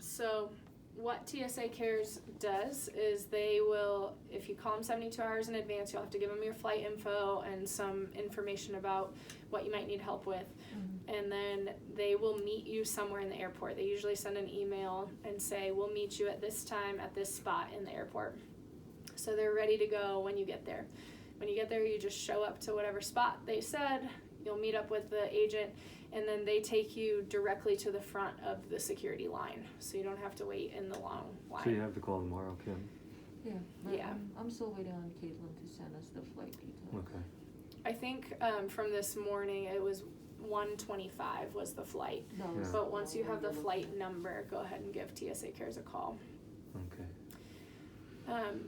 So what TSA Cares does is they will, if you call them 72 hours in advance, you'll have to give them your flight info and some information about what you might need help with. And then they will meet you somewhere in the airport. They usually send an email and say, we'll meet you at this time at this spot in the airport. So they're ready to go when you get there. When you get there, you just show up to whatever spot they said. You'll meet up with the agent, and then they take you directly to the front of the security line, so you don't have to wait in the long line. So you have to call tomorrow, Kim? Yeah. I'm still waiting on Caitlin to send us the flight details. Okay. I think from this morning, it was 1:25 was the flight. Yeah. But once you have the flight number, go ahead and give TSA Cares a call. Okay.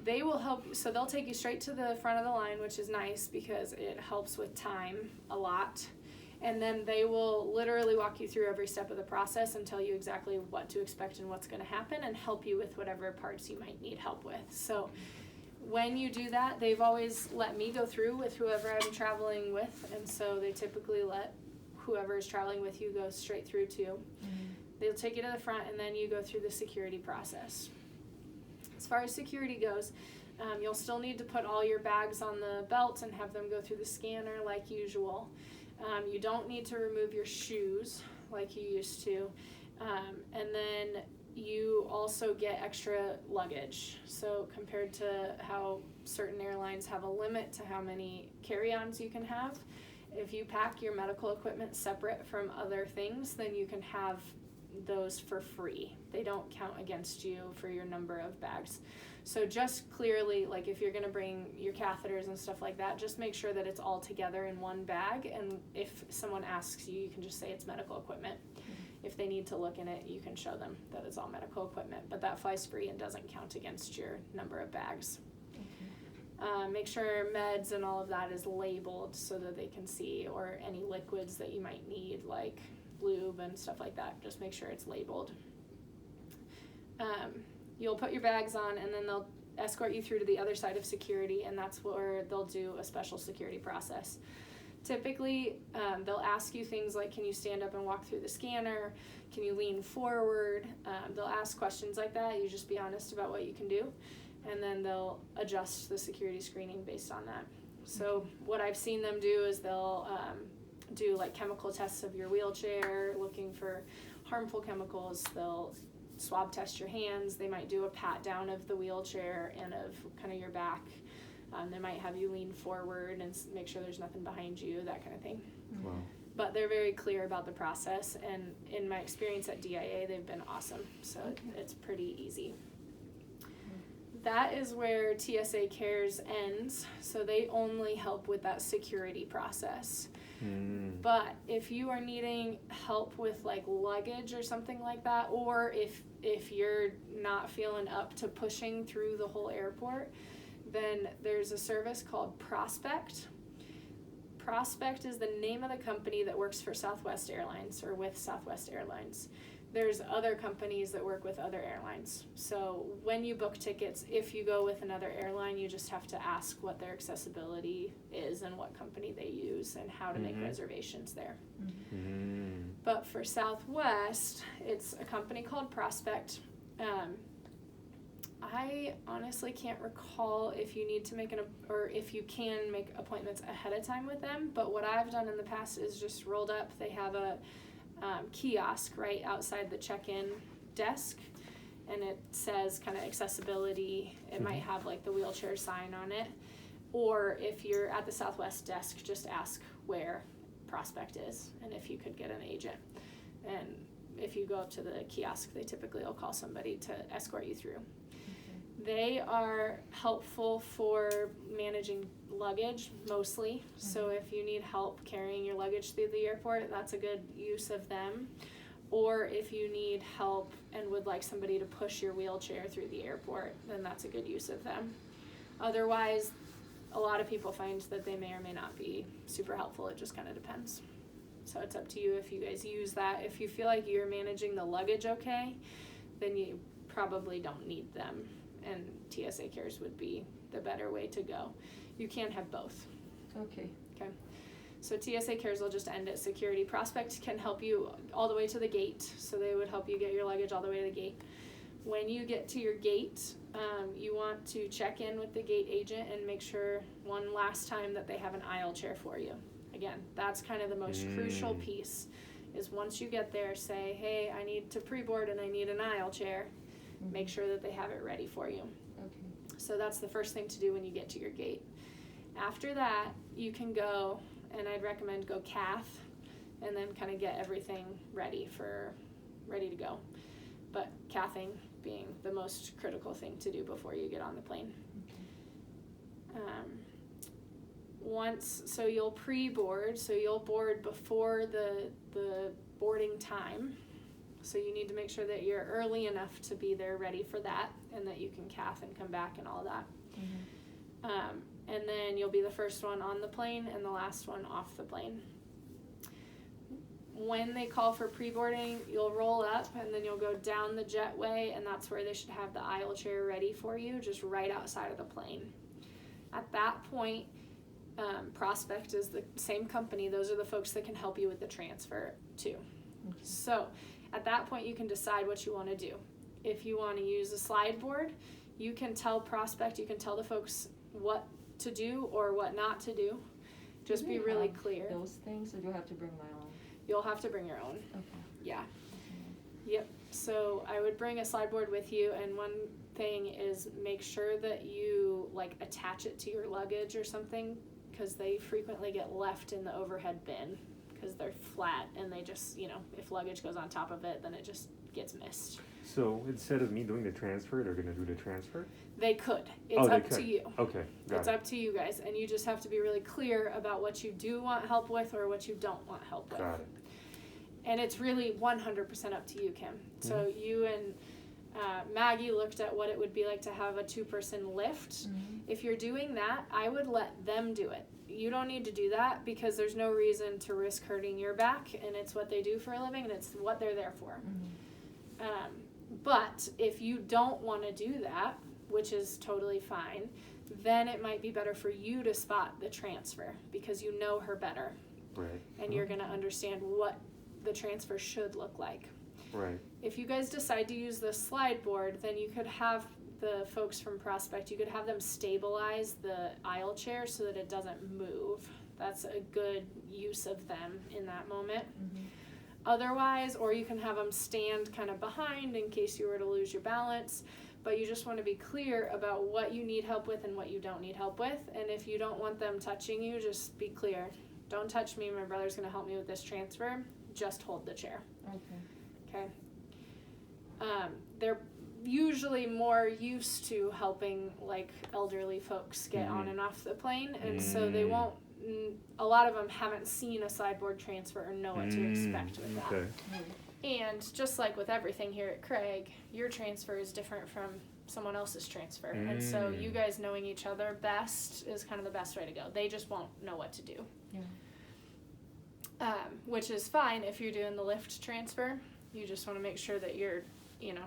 They will help, so they'll take you straight to the front of the line, which is nice because it helps with time a lot. And then they will literally walk you through every step of the process and tell you exactly what to expect and what's going to happen and help you with whatever parts you might need help with. So when you do that, they've always let me go through with whoever I'm traveling with, and so they typically let whoever is traveling with you go straight through too. They'll take you to the front, and then you go through the security process. As far as security goes, you'll still need to put all your bags on the belt and have them go through the scanner like usual. You don't need to remove your shoes like you used to. And then you also get extra luggage. So compared to how certain airlines have a limit to how many carry-ons you can have, if you pack your medical equipment separate from other things, then you can have those for free. They don't count against you for your number of bags. So just clearly, like if you're going to bring your catheters and stuff like that, just make sure that it's all together in one bag, and if someone asks you, you can just say it's medical equipment. If they need to look in it, you can show them that it's all medical equipment, but that flies free and doesn't count against your number of bags. Make sure meds and all of that is labeled so that they can see, or any liquids that you might need, like lube and stuff like that. Just make sure it's labeled. You'll put your bags on, and then they'll escort you through to the other side of security, and that's where they'll do a special security process. Typically, they'll ask you things like, can you stand up and walk through the scanner? Can you lean forward? They'll ask questions like that. You just be honest about what you can do, and then they'll adjust the security screening based on that. So what I've seen them do is they'll do like chemical tests of your wheelchair, looking for harmful chemicals. They'll swab test your hands. They might do a pat down of the wheelchair and of kind of your back. They might have you lean forward and make sure there's nothing behind you, that kind of thing. Wow. But they're very clear about the process, and in my experience at DIA, they've been awesome. So it's pretty easy. That is where TSA Cares ends. So they only help with that security process. But if you are needing help with like luggage or something like that, or if you're not feeling up to pushing through the whole airport, then there's a service called Prospect. Prospect is the name of the company that works for Southwest Airlines, or with Southwest Airlines. There's other companies that work with other airlines. So when you book tickets, if you go with another airline, you just have to ask what their accessibility is and what company they use and how to make reservations there. But for Southwest, it's a company called Prospect. I honestly can't recall if you need to or if you can make appointments ahead of time with them, but what I've done in the past is just rolled up. They have a kiosk right outside the check-in desk, and it says kind of accessibility. It might have like the wheelchair sign on it, or if you're at the Southwest desk, just ask where Prospect is and if you could get an agent. And if you go up to the kiosk, they typically will call somebody to escort you through. They are helpful for managing luggage mostly. So if you need help carrying your luggage through the airport, that's a good use of them. Or if you need help and would like somebody to push your wheelchair through the airport, then that's a good use of them. Otherwise, a lot of people find that they may or may not be super helpful. It just kind of depends. So it's up to you if you guys use that. If you feel like you're managing the luggage okay, then you probably don't need them, and TSA Cares would be the better way to go. You can have both. Okay. So TSA Cares will just end at security. Prospect can help you all the way to the gate, so they would help you get your luggage all the way to the gate. When you get to your gate, you want to check in with the gate agent and make sure one last time that they have an aisle chair for you. Again, that's kind of the most crucial piece, is once you get there, say, hey, I need to pre-board and I need an aisle chair. Make sure that they have it ready for you. Okay. So that's the first thing to do when you get to your gate. After that, you can go, and I'd recommend go cath, and then kind of get everything ready to go. But cathing being the most critical thing to do before you get on the plane. So you'll pre-board, so you'll board before the boarding time. So you need to make sure that you're early enough to be there ready for that, and that you can cath and come back and all that. And then you'll be the first one on the plane and the last one off the plane. When they call for pre-boarding, you'll roll up and then you'll go down the jetway, and that's where they should have the aisle chair ready for you, just right outside of the plane. At that point, Prospect is the same company. Those are the folks that can help you with the transfer too. Okay. So at that point, you can decide what you want to do. If you want to use a slide board, you can tell Prospect, you can tell the folks what to do or what not to do. Just be really clear. Those things, or do I have to bring my own? You'll have to bring your own. Okay. Yeah. Yep. So I would bring a slide board with you, and one thing is make sure that you like attach it to your luggage or something, because they frequently get left in the overhead bin because they're flat, and they just, if luggage goes on top of it, then it just gets missed. So instead of me doing the transfer, they're going to do the transfer? They could. It's up to you. Okay, got It's it. up to you guys, and you just have to be really clear about what you do want help with or what you don't want help with. Got it. And it's really 100% up to you, Kim. So you and Maggie looked at what it would be like to have a 2-person lift. If you're doing that, I would let them do it. You don't need to do that because there's no reason to risk hurting your back, and it's what they do for a living, and it's what they're there for. But if you don't want to do that, which is totally fine, then it might be better for you to spot the transfer because you know her better. Right. And you're going to understand what the transfer should look like. Right. If you guys decide to use the slide board, then you could have the folks from Prospect, you could have them stabilize the aisle chair so that it doesn't move. That's a good use of them in that moment. Otherwise, or you can have them stand kind of behind in case you were to lose your balance, but you just want to be clear about what you need help with and what you don't need help with. And if you don't want them touching you, just be clear. Don't touch me, my brother's going to help me with this transfer. Just hold the chair. Okay. They're usually more used to helping like elderly folks get on and off the plane, and so they won't, a lot of them haven't seen a sideboard transfer or know what to expect with that. And just like with everything here at Craig, your transfer is different from someone else's transfer, and so you guys knowing each other best is kind of the best way to go. They just won't know what to do. Which is fine if you're doing the lift transfer. You just want to make sure that you're,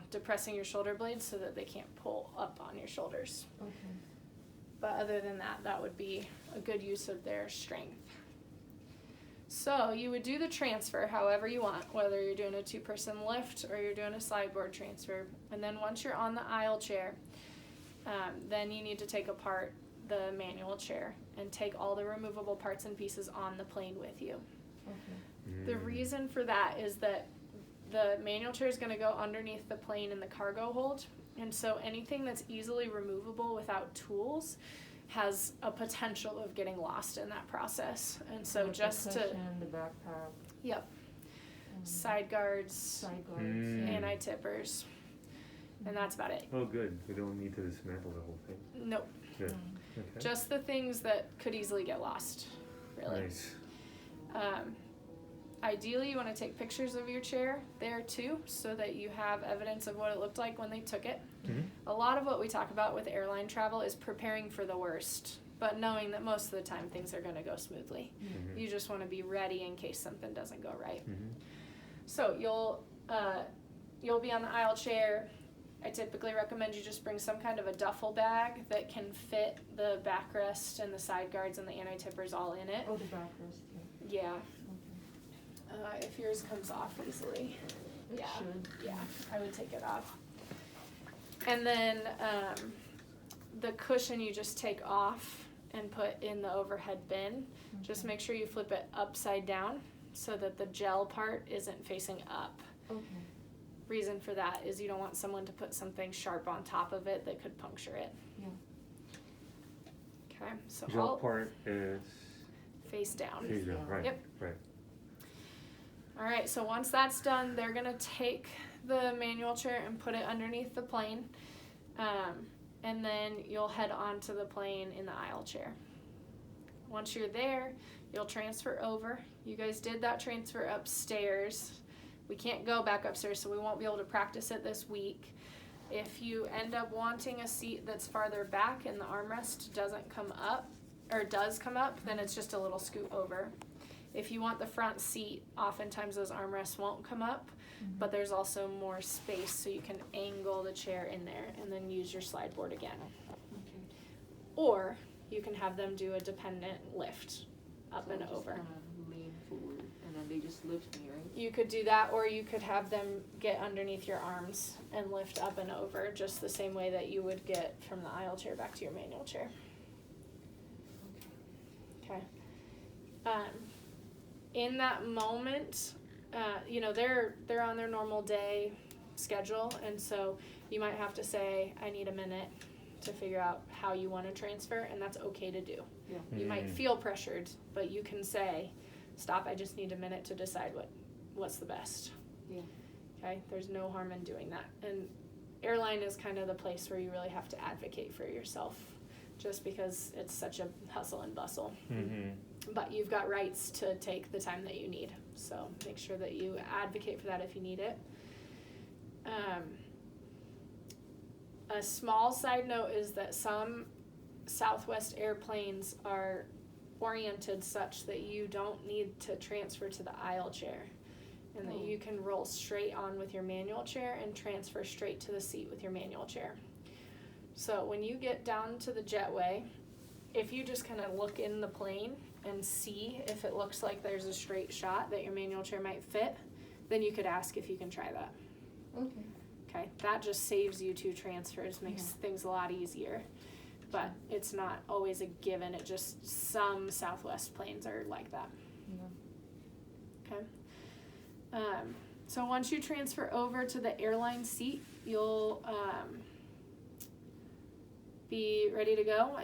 depressing your shoulder blades so that they can't pull up on your shoulders. But other than that, that would be a good use of their strength. So you would do the transfer however you want, whether you're doing a 2-person lift or you're doing a slide board transfer. And then once you're on the aisle chair, then you need to take apart the manual chair and take all the removable parts and pieces on the plane with you. The reason for that is that the manual chair is going to go underneath the plane in the cargo hold, and so anything that's easily removable without tools has a potential of getting lost in that process. And so Like just the cushion, the backpack. Side guards, anti-tippers, and that's about it. Oh, good. We don't need to dismantle the whole thing. Nope. Good. Okay. Just the things that could easily get lost, really. Nice. Ideally, you want to take pictures of your chair there too, so that you have evidence of what it looked like when they took it. A lot of what we talk about with airline travel is preparing for the worst, but knowing that most of the time things are going to go smoothly. You just want to be ready in case something doesn't go right. So you'll be on the aisle chair. I typically recommend you just bring some kind of a duffel bag that can fit the backrest and the side guards and the anti-tippers all in it. The backrest, Yeah, Okay. if yours comes off easily. It Yeah. should. Yeah, I would take it off. And then the cushion you just take off and put in the overhead bin. Just Okay. make sure you flip it upside down so that the gel part isn't facing up. Okay. Reason for that is you don't want someone to put something sharp on top of it that could puncture it. Yeah. Okay, so Gel all part is face down. face down, right? Yep. Right. All right, so once that's done, they're gonna take the manual chair and put it underneath the plane, and then you'll head on to the plane in the aisle chair. Once you're there, you'll transfer over. You guys did that transfer upstairs. We can't go back upstairs, so we won't be able to practice it this week. If you end up wanting a seat that's farther back and the armrest doesn't come up, or does come up, then it's just a little scoot over. If you want the front seat, oftentimes those armrests won't come up, but there's also more space so you can angle the chair in there and then use your slide board again. Okay. Or you can have them do a dependent lift up So and just over. kinda lean forward, and then they just lift me, right? You could do that, or you could have them get underneath your arms and lift up and over, just the same way that you would get from the aisle chair back to your manual chair. Okay. In that moment, they're on their normal day schedule, and so you might have to say, I need a minute to figure out how you want to transfer, and that's okay to do. Yeah. You might feel pressured, but you can say, stop, I just need a minute to decide what's the best. Yeah. Okay, there's no harm in doing that. And airline is kind of the place where you really have to advocate for yourself, just because it's such a hustle and bustle. Mm-hmm. But you've got rights to take the time that you need, so make sure that you advocate for that if you need it. A small side note is that some Southwest airplanes are oriented such that you don't need to transfer to the aisle chair, and that you can roll straight on with your manual chair and transfer straight to the seat with your manual chair. So when you get down to the jetway, if you just kind of look in the plane and see if it looks like there's a straight shot that your manual chair might fit, then you could ask if you can try that. Okay. Okay, that just saves you 2 transfers, makes things a lot easier. But it's not always a given, it just, some Southwest planes are like that. Yeah. Okay. So once you transfer over to the airline seat, you'll be ready to go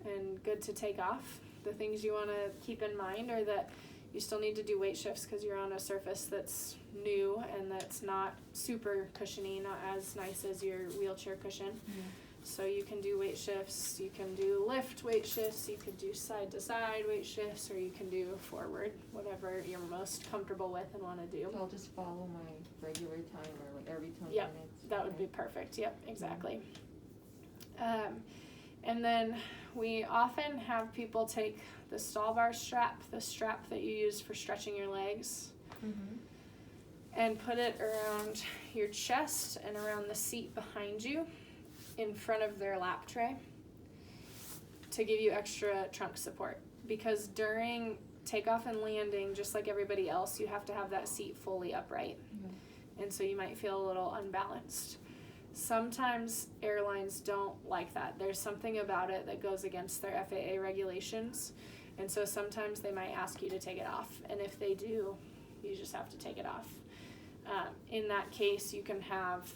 and good to take off. The things you want to keep in mind are that you still need to do weight shifts because you're on a surface that's new and that's not super cushiony, not as nice as your wheelchair cushion. Yeah. So you can do weight shifts, you can do lift weight shifts, you could do side to side weight shifts, or you can do forward, whatever you're most comfortable with and want to do. So I'll just follow my regular timer, like every 20 Yep, minutes. that would be perfect. Yep, exactly. And then we often have people take the stall bar strap, the strap that you use for stretching your legs, Mm-hmm. and put it around your chest and around the seat behind you in front of their lap tray to give you extra trunk support. Because during takeoff and landing, just like everybody else, you have to have that seat fully upright. Yeah. And so you might feel a little unbalanced. Sometimes airlines don't like that. There's something about it that goes against their FAA regulations. And so sometimes they might ask you to take it off. And if they do, you just have to take it off. In that case, you can have,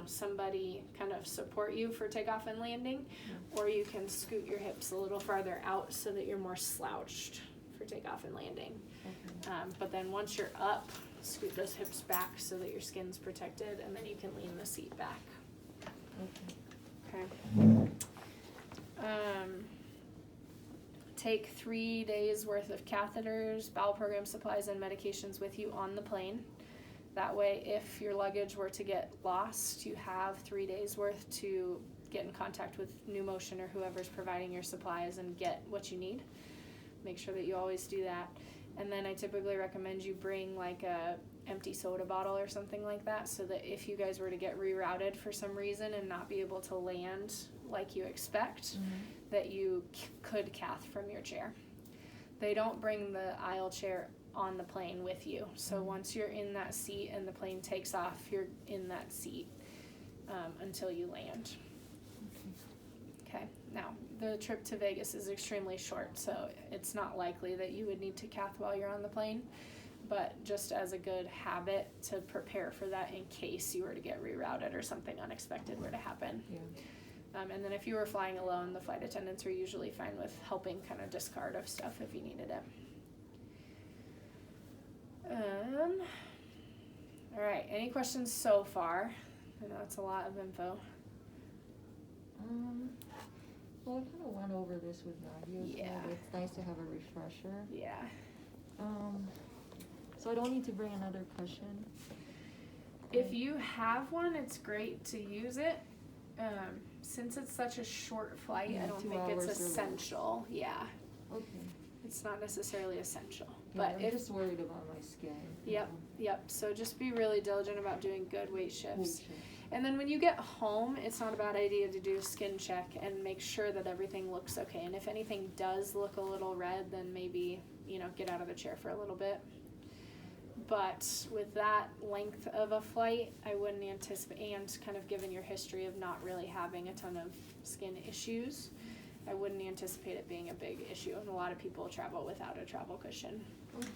somebody kind of support you for takeoff and landing, or you can scoot your hips a little farther out so that you're more slouched for takeoff and landing. Okay. But then once you're up, scoot those hips back so that your skin's protected, and then you can lean the seat back. Okay. Okay. Take 3 days worth of catheters, bowel program supplies, and medications with you on the plane. That way, if your luggage were to get lost, you have 3 days worth to get in contact with New Motion or whoever's providing your supplies and get what you need. Make sure that you always do that. And then I typically recommend you bring like a empty soda bottle or something like that, so that if you guys were to get rerouted for some reason and not be able to land like you expect, that you could cath from your chair. they don't bring the aisle chair on the plane with you. So once you're in that seat and the plane takes off, you're in that seat until you land. Okay, now the trip to Vegas is extremely short, so it's not likely that you would need to cath while you're on the plane, but just as a good habit to prepare for that in case you were to get rerouted or something unexpected were to happen. Yeah. And then if you were flying alone, the flight attendants are usually fine with helping kind of discard of stuff if you needed it. All right, any questions so far? I know it's a lot of info. Well, I kind of went over this with Nadia. Yeah. So it's nice to have a refresher. Yeah. So I don't need to bring another cushion. If you have one, it's great to use it. Since it's such a short flight, Yeah, I don't 2 think it's hours or essential. Yeah, Okay. it's not necessarily essential. Yeah, But I'm just worried about my skin. Yep. So just be really diligent about doing good weight shifts. Weight shift. And then when you get home, it's not a bad idea to do a skin check and make sure that everything looks okay. And if anything does look a little red, then maybe, get out of the chair for a little bit. But with that length of a flight, I wouldn't anticipate, and kind of given your history of not really having a ton of skin issues, I wouldn't anticipate it being a big issue. And a lot of people travel without a travel cushion. Okay.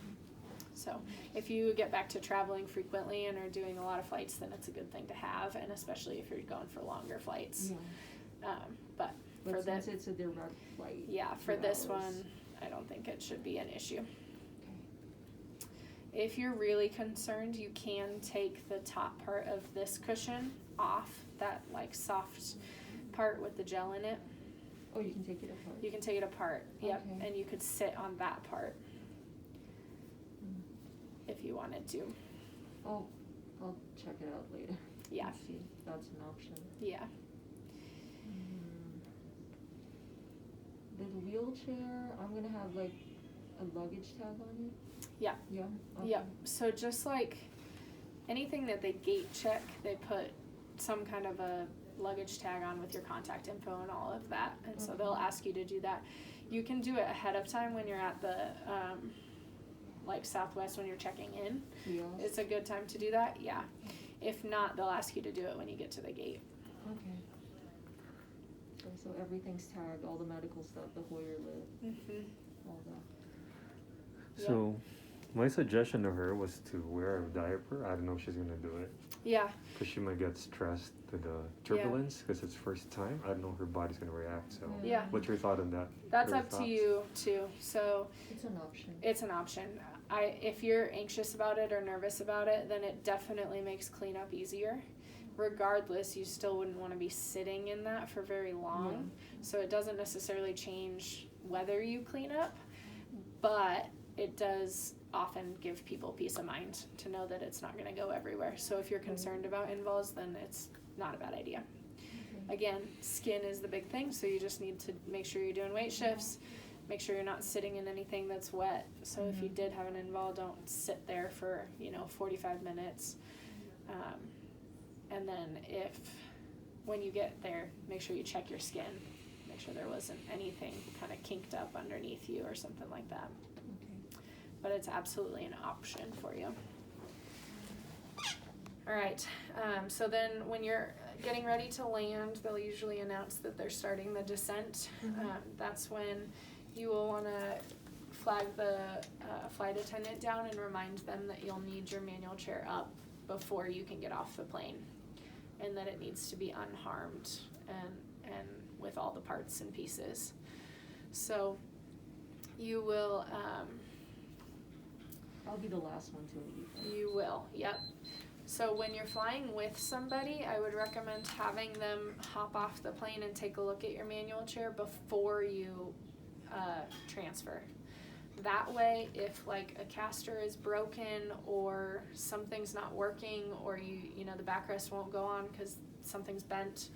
So if you get back to traveling frequently and are doing a lot of flights, then it's a good thing to have, and especially if you're going for longer flights. Yeah. But for since this, it's a direct flight. yeah, for 2 this hours. one, I don't think it should be an issue. Okay. If you're really concerned, you can take the top part of this cushion off, that like soft part with the gel in it. Oh, you can take it apart. You can take it apart, yep, Okay. and you could sit on that part if you wanted to. Oh, I'll check it out later. Yeah. Let's see if that's an option. Yeah. The wheelchair, I'm gonna have like a luggage tag on it? Yeah. Yeah? Okay. Yep. So just like anything that they gate check, they put some kind of a luggage tag on with your contact info and all of that. And so they'll ask you to do that. You can do it ahead of time when you're at the like Southwest when you're checking in. Yes. It's a good time to do that. Yeah. If not, they'll ask you to do it when you get to the gate. Okay. So everything's tagged, all the medical stuff, the Hoyer lid, all that. So, my suggestion to her was to wear a diaper. I don't know if she's gonna do it. Yeah. Because she might get stressed to the turbulence because it's first time. I don't know if her body's gonna react. So, Yeah. what's your thought on that? That's What are up your to you too. So It's an option. it's an option. If you're anxious about it or nervous about it, then it definitely makes cleanup easier. Regardless, you still wouldn't want to be sitting in that for very long. So it doesn't necessarily change whether you clean up, but it does often give people peace of mind to know that it's not going to go everywhere. So if you're concerned about invols, then it's not a bad idea. Again, skin is the big thing, so you just need to make sure you're doing weight shifts, make sure you're not sitting in anything that's wet. So if you did have an invol, don't sit there for 45 minutes. And then when you get there, make sure you check your skin, make sure there wasn't anything kind of kinked up underneath you or something like that. Okay. But it's absolutely an option for you. All right, so then when you're getting ready to land, they'll usually announce that they're starting the descent. That's when you will want to flag the flight attendant down and remind them that you'll need your manual chair up before you can get off the plane, and that it needs to be unharmed and with all the parts and pieces. So you will I'll be the last one to leave. You will, yep. So when you're flying with somebody, I would recommend having them hop off the plane and take a look at your manual chair before you transfer. That way, if like a caster is broken or something's not working, or the backrest won't go on because something's bent,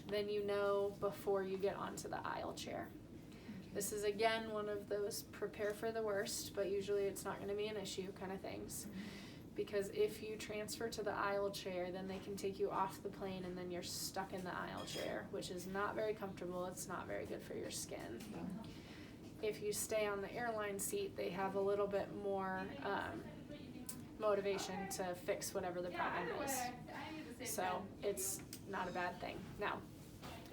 then you know before you get onto the aisle chair. This is again one of those prepare for the worst, but usually it's not going to be an issue kind of things. Because if you transfer to the aisle chair, then they can take you off the plane and then you're stuck in the aisle chair, which is not very comfortable. It's not very good for your skin. if you stay on the airline seat, they have a little bit more motivation to fix whatever the problem is. So it's not a bad thing. Now,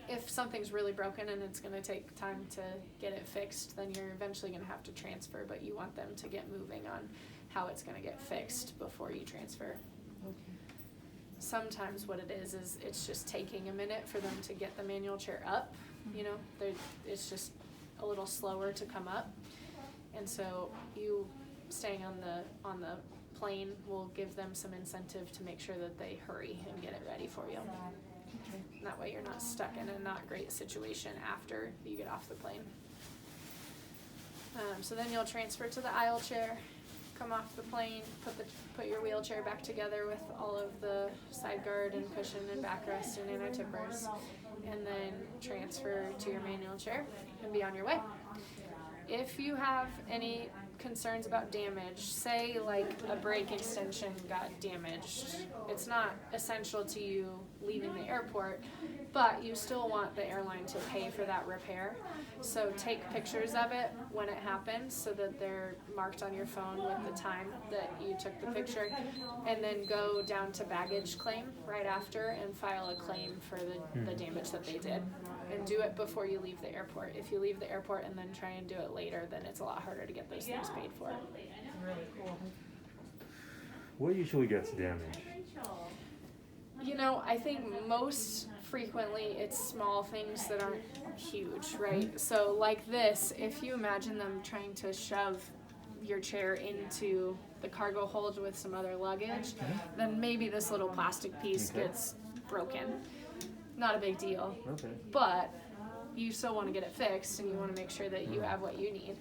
if something's really broken and it's going to take time to get it fixed, then you're eventually going to have to transfer, but you want them to get moving on how it's going to get fixed before you transfer. Okay. Sometimes what it is it's just taking a minute for them to get the manual chair up. You know, it's just a little slower to come up, and so you staying on the plane will give them some incentive to make sure that they hurry and get it ready for you. Okay. That way you're not stuck in a not great situation after you get off the plane. So then you'll transfer to the aisle chair, come off the plane, put your wheelchair back together with all of the side guard and cushion and backrest and anti-tippers, and then transfer to your manual chair and be on your way. If you have any concerns about damage, say like a brake extension got damaged, it's not essential to you leaving the airport, but you still want the airline to pay for that repair. So take pictures of it when it happens so that they're marked on your phone with the time that you took the picture, and then go down to baggage claim right after and file a claim for the damage that they did. And do it before you leave the airport. If you leave the airport and then try and do it later, then it's a lot harder to get those things paid for. Really cool. What usually gets damaged? You know, I think most frequently it's small things that aren't huge, right? So like this, if you imagine them trying to shove your chair into the cargo hold with some other luggage, then maybe this little plastic piece gets broken. Not a big deal. Okay. But you still want to get it fixed and you want to make sure that you have what you need.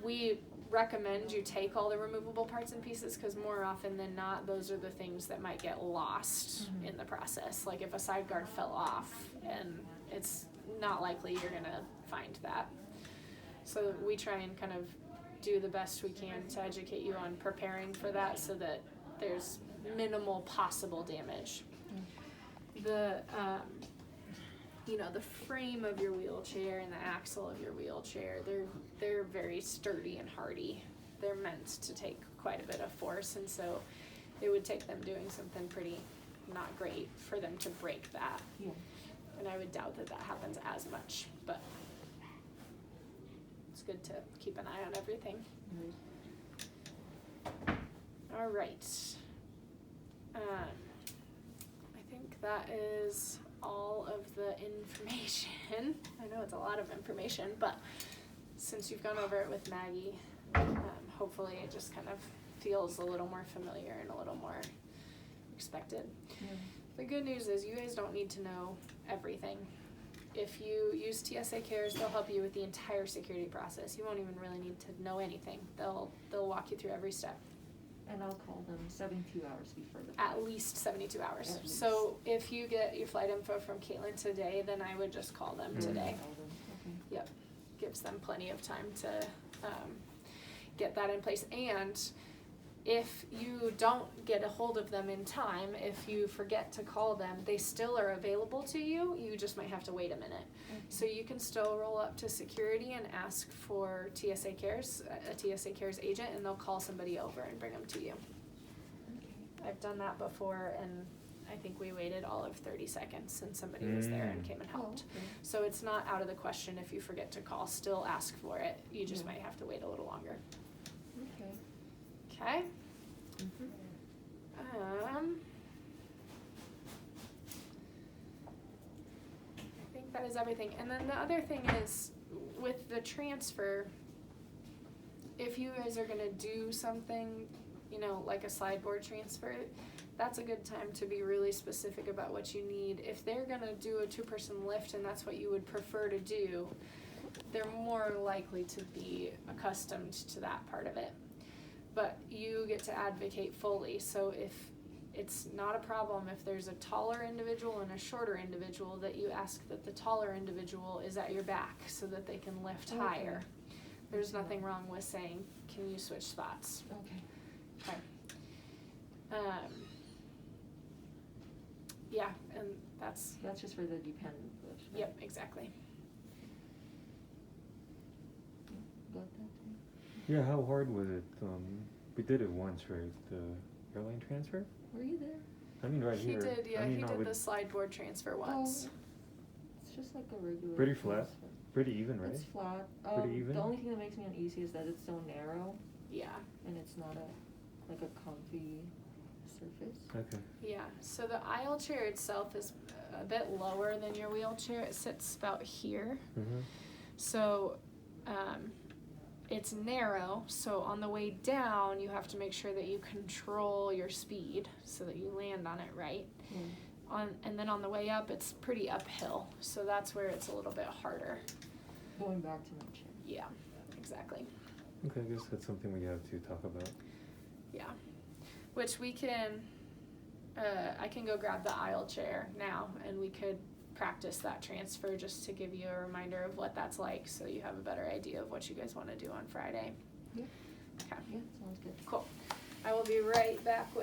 We recommend you take all the removable parts and pieces because more often than not, those are the things that might get lost in the process. Like if a side guard fell off, and it's not likely you're going to find that. So we try and kind of do the best we can to educate you on preparing for that so that there's minimal possible damage. The the frame of your wheelchair and the axle of your wheelchair, they're very sturdy and hardy. They're meant to take quite a bit of force, and so it would take them doing something pretty not great for them to break that. Yeah. And I would doubt that happens as much, but it's good to keep an eye on everything. Right. All right. I think that is all of the information. I know it's a lot of information, but since you've gone over it with Maggie, hopefully it just kind of feels a little more familiar and a little more expected. Yeah. The good news is you guys don't need to know everything. If you use TSA Cares, they'll help you with the entire security process. You won't even really need to know anything. They'll walk you through every step. And I'll call them 72 hours before the At least 72 hours. At least. So if you get your flight info from Caitlin today, then I would just call them today. Call them. Okay. Yep. Gives them plenty of time to get that in place. And if you don't get a hold of them in time, if you forget to call them, they still are available to you. You just might have to wait a minute. Okay. So you can still roll up to security and ask for TSA Cares, a TSA Cares agent, and they'll call somebody over and bring them to you. Okay. I've done that before, and I think we waited all of 30 seconds and somebody was there and came and helped. Oh, okay. So it's not out of the question if you forget to call. Still ask for it. You just Yeah. might have to wait a little longer. Okay. Okay? Mhm. I think that is everything. And then the other thing is, with the transfer, if you guys are gonna do something, like a slide board transfer, that's a good time to be really specific about what you need. If they're gonna do a 2-person lift and that's what you would prefer to do, they're more likely to be accustomed to that part of it. But you get to advocate fully. So if it's not a problem if there's a taller individual and a shorter individual, that you ask that the taller individual is at your back so that they can lift Okay. higher. There's nothing wrong with saying, can you switch spots? Okay. Okay. Yeah, and that's, That's just for the dependent push. right? yep, exactly. Yeah, how hard was it? We did it once, right? The airline transfer? Were you there? I mean, right He here. did, yeah, I mean, he not did with the slide board transfer once. Oh, it's just like a regular. pretty flat, transfer. pretty even, right? It's flat. Pretty even? The only thing that makes me uneasy is that it's so narrow Yeah, and it's not like a comfy surface. Okay. yeah. So the aisle chair itself is a bit lower than your wheelchair. It sits about here. Mm-hmm. So it's narrow, so on the way down you have to make sure that you control your speed so that you land on it right. And then on the way up it's pretty uphill, so that's where it's a little bit harder. Going back to my chair. Yeah, exactly. Okay, I guess that's something we have to talk about. Yeah, which we can, I can go grab the aisle chair now and we could practice that transfer just to give you a reminder of what that's like so you have a better idea of what you guys want to do on Friday. Yeah. Okay, Yeah, sounds good. cool. I will be right back with